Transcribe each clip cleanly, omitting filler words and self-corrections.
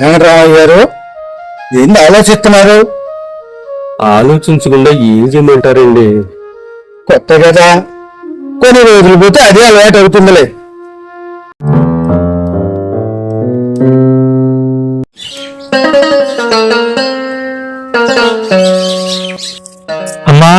వెంకటరామయ్య గారు ఏంది ఆలోచిస్తున్నారు? ఆలోచించకుండా ఏం చేయమంటారండి? కొత్త కదా, కొన్ని రోజులు పోతే అదే అలవాటు అవుతుందిలే. అమ్మా,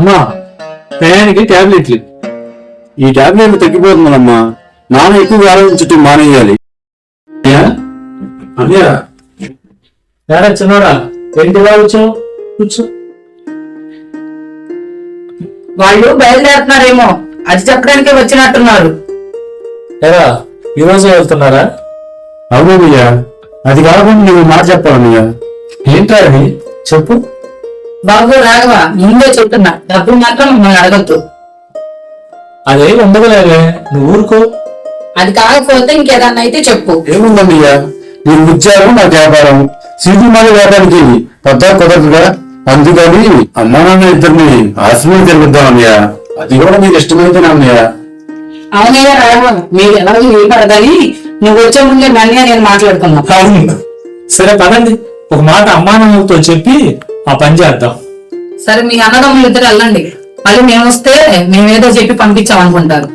అమ్మా, ప్రయాణికి టాబ్లెట్లు. ఈ టాబ్లెట్లు తగ్గిపోతుందమ్మా. నాన్న ఎక్కువ ఆలోచించటం మానేయాలి. చిన్నోడా, ఏంటిలా వచ్చావు? కూర్చో. వాళ్ళు బయలుదేరుతున్నారేమో, అది చెప్పడానికే వచ్చినట్టున్నారు. ఎరా, ఈ రోజు వెళ్తున్నారా? అవునయ్యా, అది కాకుండా నువ్వు మాట చెప్పాలయ్యా. ఏంట్రా అది? చెప్పు. బాబు రాఘవ, ముందే చెప్తున్నా, డబ్బులు మాత్రం మమ్మల్ని అడగద్దు. అదే ఉండగలేవే, నువ్వు ఊరుకో. అది కాకపోతే ఇంకేదన్నా అయితే చెప్పు. ఏముందయ్యా, నీ ఉద్యోగం నా వ్యాపారం, సీటు మన వ్యాపారానికి పెద్ద కుదరదుగా. అందుకని అమ్మా నాన్న ఇద్దరిని ఆశ్రమం తిరుగుద్దామయ్యా. అది కూడా నీకు ఇష్టమైతేనమ్మయ్యా. అవునయ్యా రాఘవ, మీరు ఎలాగో ఏపడదని నువ్వు వచ్చే ముందే నన్నే నేను మాట్లాడుకున్నా. అవును, సరే పదండి, ఒక మాట అమ్మా నాన్నలతో చెప్పి ఆ పని చేద్దాం. సరే, మీ అన్నదమ్ములు ఇద్దరు వెళ్ళండి. మళ్ళీ మేము వస్తే మేమేదో చెప్పి పంపించామనుకుంటారు.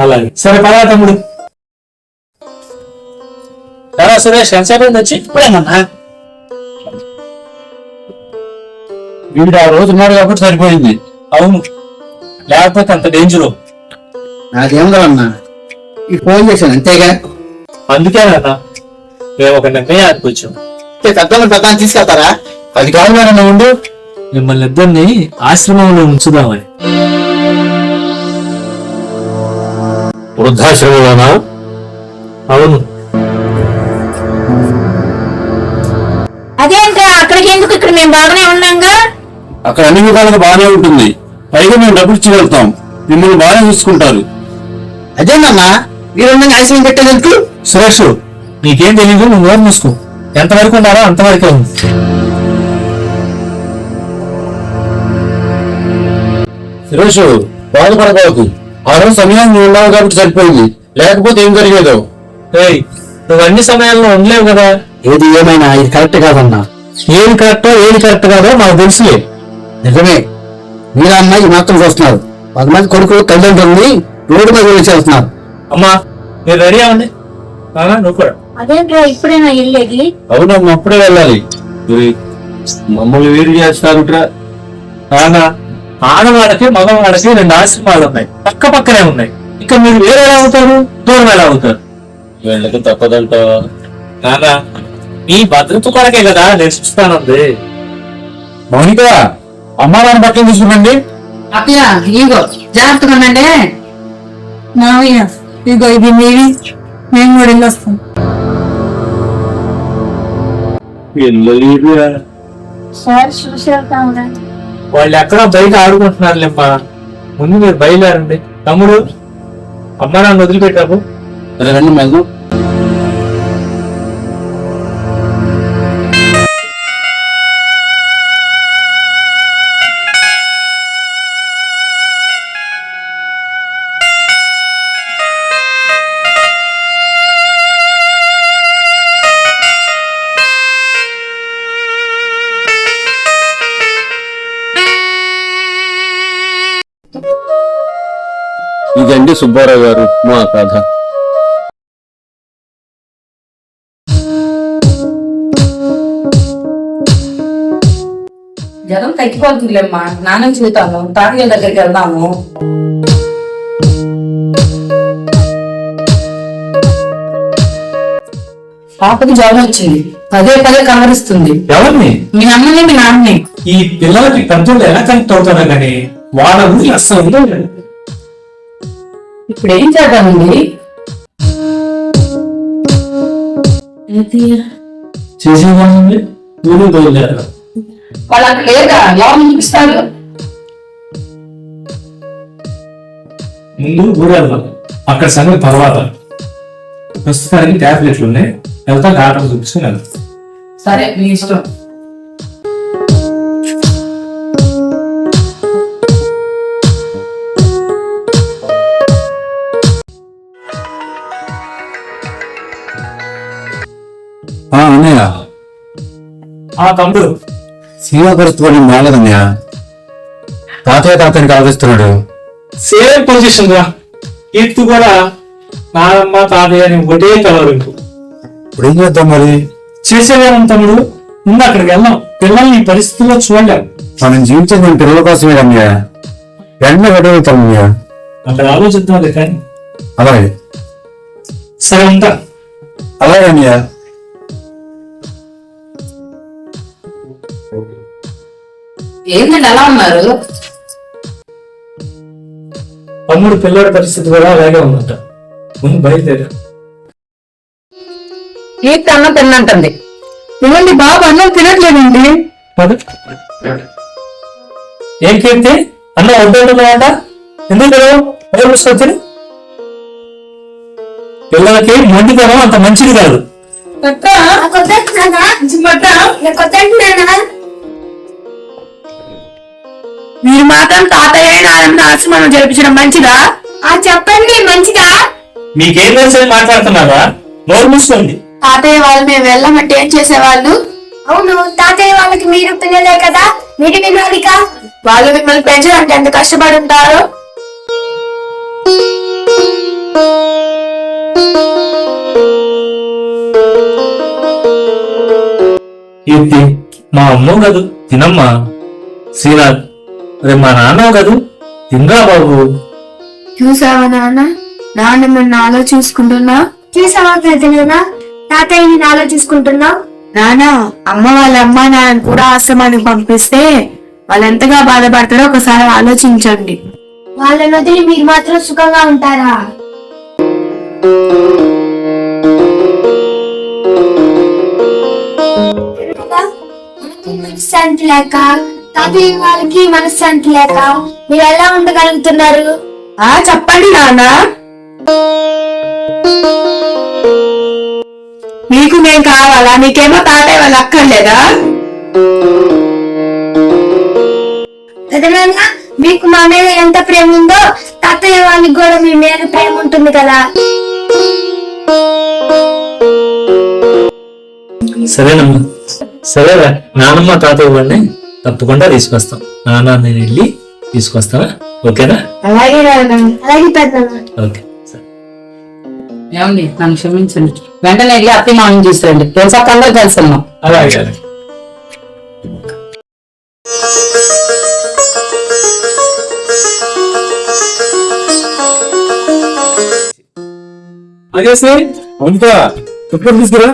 అలాగే, సరే పదా తమ్ముడు. ఎలా సురేష్, ఎంతసేపు వచ్చి? ఇప్పుడేనన్నా. వీడు ఆ రోజు ఉన్నాడు కాబట్టి సరిపోయింది. అవును, లేకపోతే అంత డేంజరు. నాకేం కదన్నా, ఈ ఫోన్ చేశాను అంతేగా. అందుకేనన్నా మేము ఒక నిర్ణయానికి వచ్చాం. పెద్ద తీసుకెళ్తారా? అది కాదు మేడం, ఉండు. మిమ్మల్ని ఇద్దరిని ఆశ్రమంలో ఉంచుదామని. వృద్ధాశ్రమంలోనా? అవును. అదేంటా, అక్కడికి ఎందుకు? ఇక్కడ మేము బాగానే ఉన్నాంగా. అక్కడ అన్ని విధాలుగా బాగానే ఉంటుంది. పైగా మేము డబ్బులు ఇచ్చి వెళ్తాం, మిమ్మల్ని బాగానే చూసుకుంటారు. అదేనన్నా, మీరు ఆశ్రమం పెట్టేందుకు? సురేష్, నీకేం తెలియదు, నువ్వు నోరు మూసుకో. ఎంతవరకు ఉన్నారో అంతవరకే ఉంది. సురేష్, బాధపడబాకు. ఆ రోజు సమయాన్ని నువ్వు ఉన్నావు కాబట్టి సరిపోయింది, లేకపోతే ఏం జరిగేదో. నువ్వు అన్ని సమయాల్లో ఉండలేవు కదా. ఏది ఏమైనా ఇది కరెక్ట్ కాదన్నా. ఏది కరెక్టో ఏది కరెక్ట్ కాదో మాకు తెలుసులే. నిజమే, మీరు అమ్మాయి మాత్రం చూస్తున్నారు. 10 మంది కొడుకులు తల్లిదండ్రుల్ని రోడ్డు మీద చేస్తున్నారు. అమ్మా, మీరు రెడీ అవ్వండి. నువ్వు కూడా. అదేంట్రా, ఇప్పుడేనా వెళ్ళేది? అవునమ్మా, అప్పుడే వెళ్ళాలి. మమ్మల్ని వేరు చేస్తారుట్రా. ఆడవాళ్ళకి మగవాళ్ళకి 2 ఆశ్రమాలు ఉన్నాయి, పక్క పక్కనే ఉన్నాయి. ఇక మీరు వేరే ఎలా అవుతారు, దూరం ఎలా అవుతారు? వీళ్ళకి తప్పదంట. నానా, మీ భద్రత కొరకే కదా నేను చూస్తానుంది. మౌనిక, అమ్మా నాన్న బట్టలు తీసుకురండి. అక్కయ్య, ఇగో జాగ్రత్తగా ఉండండి. మావయ్య, ఇగో ఇది మీవి, మేము కూడా వెళ్ళొస్తాం. సార్ చూసి వెళ్తాం. వాళ్ళు ఎక్కడో బయట ఆడుకుంటున్నారులేమ్మా, ముందు మీరు బయలుదేరండి. తమ్ముడు, అమ్మా నాన్న వదిలిపెట్టాము. రండి వెళ్దాం. ఇదండి సుబ్బారావు గారు మా కథ. జనం తగ్గిపోతుందిలేమ్మా. నాన్న చూతాము, తాతయ్య దగ్గరికి వెళ్దాము. పాపకి జ్వరం వచ్చింది, పదే పదే కలవరిస్తుంది. ఎవరిని? మీ అమ్మని మీ నాన్నని. ఈ పిల్లలకి పెద్దలు ఎలా కనెక్ట్ అవుతారో కానీ వాళ్ళ గురించి అస్సలు ఉండదు. ఇప్పుడు ఏం చేద్దామండి? చేసేదాన్ని ఊరు బయలుదేరారు. వాళ్ళు అక్కడ లేదా? లోపల చూపిస్తారు. ముందు ఊరు వెళ్దాం, అక్కడ సంగతి తర్వాత. ప్రస్తుతానికి టాబ్లెట్లు ఉన్నాయి, వెళ్తా డాక్టర్ చూపించుకుని వెళ్తాం. సరే మీ ఇష్టం. అన్నయ్య తమ్ముడు సినిమా పరిస్థితి బాగలేదన్నయ్య. తాతయ్యని ఆలోచిస్తున్నాడు. సేమ్ పొజిషన్ రా. కీర్తి కూడా నానమ్మ తాతయ్య అని ఒకటే కలవరింపు. ఇప్పుడు ఏం చేద్దాం మరి? చేసేదేమో తమ్ముడు, ముందు అక్కడికి వెళ్దాం. పిల్లల్ని ఈ పరిస్థితుల్లో చూడలేం. మనం జీవించేది మన పిల్లల కోసమే అన్నయ్య. వెంటనే గడవుతాం అన్నయ్య. అక్కడ ఆలోచిద్దాం కానీ. అలాగే సరే ఉంటా. అలాగే అన్నయ్య. ఏంటండి అలా ఉన్నారు? తమ్ముడు పిల్లడి పరిస్థితి కూడా అలాగే ఉందంట. ముందు బయలుదేరా. కీర్తి అన్నం తిన్నంటుంది. ఏమండి బాబు అన్నం తినట్లేదండి. ఏం కీర్తి, అన్నం వద్దంటున్నావంట? ఎందుకు బయట మూసుకొచ్చి? పిల్లలకి మొండితనం అంత మంచిది కాదు. మీరు మాత్రం తాతయ్య నాన్న ఆశ్రమం జరిపించడం మంచిదా? చెప్పండి మంచిగా. మీకేం తెలిసి మాట్లాడుతున్నారా? నోరు మూసుకోండి. తాతయ్య వాళ్ళు మేము వెళ్ళమంటే ఏం చేసేవాళ్ళు? అవును, తాతయ్య వాళ్ళకి మీరు పిల్లలే కదా, మీరు వినాలిగా. వాళ్ళు మిమ్మల్ని పెంచడానికి ఎంత కష్టపడి ఉంటారో. కీర్తి, మా అమ్మో కాదు, తినమ్మా. శ్రీనాథ్, రే మా నాన్న కాదు, తినరా బాబు. చూసావా నాన్న, నాన్న నాలో చూసుకుంటున్నా. చూసావా పెద్దనా, తాతయ్యని నాలో చూసుకుంటున్నా. నాన్న, అమ్మ వాళ్ళ అమ్మ నాన్న కూడా ఆశ్రమానికి పంపిస్తే వాళ్ళు ఎంతగా బాధపడతారో ఒకసారి ఆలోచించండి. వాళ్ళని వదిలి మీరు మాత్రం సుఖంగా ఉంటారా? మనశ్శాంతి లేక, తాతయ్య వాళ్ళకి మనశ్శాంతి లేక మీరు ఎలా ఉండగలుగుతున్నారు? చెప్పండి నాన్న. నీకు నేను కావాలా? నీకేమో తాతయ్య వాళ్ళు అక్కర్లేదా? పెదనాన్న, మీకు మా మీద ఎంత ప్రేమ ఉందో తాతయ్య వాళ్ళకి కూడా మీ మీద ప్రేమ ఉంటుంది కదా. సరేనమ్మా, సరేరా. నానమ్మ తాతయ్య ఇవ్వండి, తప్పకుండా తీసుకొస్తాం. నాన్న నేను వెళ్ళి తీసుకొస్తావా? ఓకేనా? అలాగే అలాగే పెద్దనాన్న. ఓకే. ఏమండి, నన్ను క్షమించండి. వెంటనే వెళ్ళి అత్తి మామని చూసిరండి. తెలుసా, అందరూ కలిసి ఉన్నాం. అలాగే అలాగే. అదే సార్, అవునుగా తుప్పటి తీసుకురా.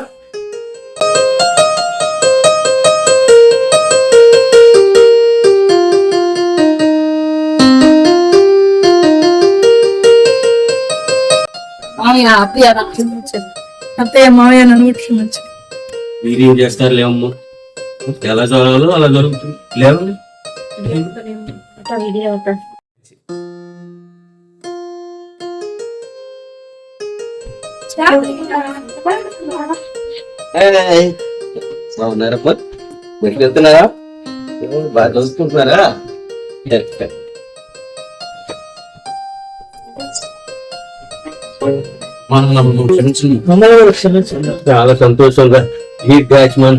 అత్తయ్య మావయ్య నన్ను క్షమించు. మీరేం చేస్తారు లేవమ్మా, ఎలా జరగాలో అలా జరుగుతుంది. లేవండి. బాగున్నారమ్మా, మీరు వెళ్తున్నారా? బాగా చదువుకుంటున్నారా? చాలా సంతోషంగా ఈ బ్యాచ్ మన